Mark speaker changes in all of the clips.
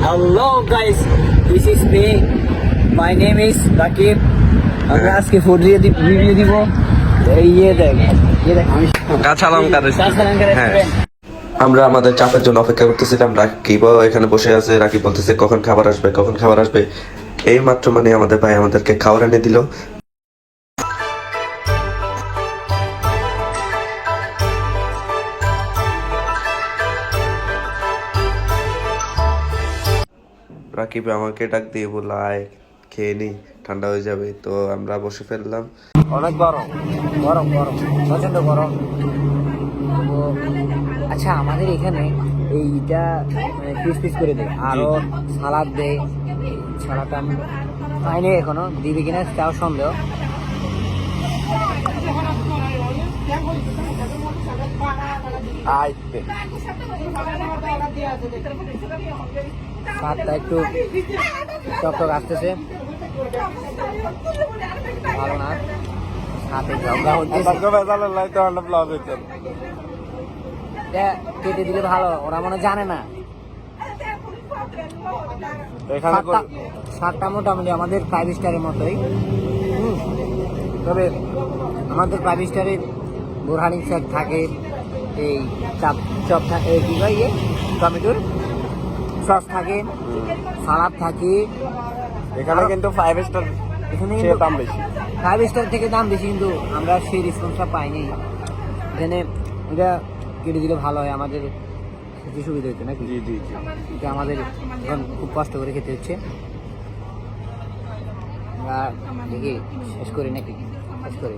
Speaker 1: Hello guys, this is me. My name is Rakib. আমরা আজকে food review দিব। ইয়ে দেখ আমি
Speaker 2: কাঁচা লঙ্কা
Speaker 1: হ্যাঁ।
Speaker 2: আমরা আমাদের চাপের জন্য অপেক্ষা করতেছিলাম। রাকিব এখানে বসে আছে। রাকিব বলতেছে কখন খাবার আসবে, কখন খাবার আসবে। এই মাত্র মানে আমাদের ভাই আমাদেরকে খাবার এনে দিল। রাকিব আমাকে ডাক দিয়ে বলল আয় খেয়ে নি, ঠান্ডা হয়ে যাবে। তো আমরা বসে ফেললাম।
Speaker 1: অনেক গরম গরম গরম প্রচন্ড গরম। তো আচ্ছা, আমাদের এখানে এইটা মানে পিস পিস করে দেয়, আরো সালাদ দেয়। সালাদটা আমি পাইনি এখনো, দিবে কিনা তাও সন্দেহ। স্বাদটা একটু টকটক আসতেছে, ভালো না। হাতে ঝগড়া হচ্ছে, কেটে দিলে ভালো, ওরা মনে জানে না। স্বাদটা মোটামুটি আমাদের 5 স্টারের মতোই। তবে আমাদের 5 স্টারে বোরহানি শাক থাকে, এই চপ থাকে, কি হয় টমেটোর সস থাকে, সালাদ থাকে।
Speaker 2: এখানে কিন্তু 5 স্টার
Speaker 1: এখানে
Speaker 2: দাম বেশি,
Speaker 1: 5 স্টার থেকে দাম বেশি, কিন্তু আমরা সেই রেসপন্সটা পাইনি। এখানে এটা কেটে দিলে ভালো হয়, আমাদের খেতে সুবিধা হচ্ছে নাকি? এটা আমাদের এখন খুব কষ্ট করে খেতে হচ্ছে। আমরা দেখি শেষ করি নাকি? শেষ করি।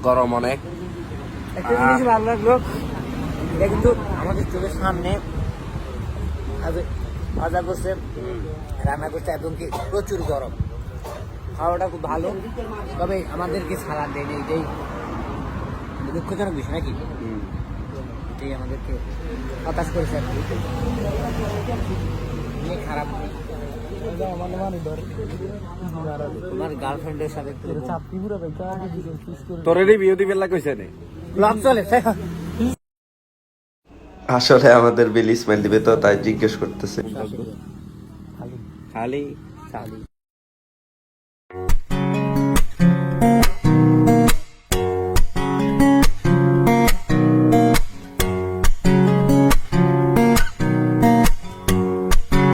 Speaker 2: গরম অনেক।
Speaker 1: একটা জিনিস ভালো লাগলো, এটা কিন্তু আমাদের চোখের সামনে ভাজা করছে, রান্না করছে, এবং কি প্রচুর গরম। খাওয়াটা খুব ভালো, তবে আমাদেরকে সালাদ দেয়নি, এটাই দুঃখজনক বিষয় নাকি? এটাই আমাদেরকে হতাশ করেছে আর কি। খারাপ। তোমার গার্লফ্রেন্ডের সাথে
Speaker 2: তোর রিভিউ দিবেন না কইছে নে
Speaker 1: ব্লগ চলে।
Speaker 2: আসলে আমাদের বিল ইসমাইল দিবে, তো তাই জিজ্ঞেস করতেছে।
Speaker 1: খালি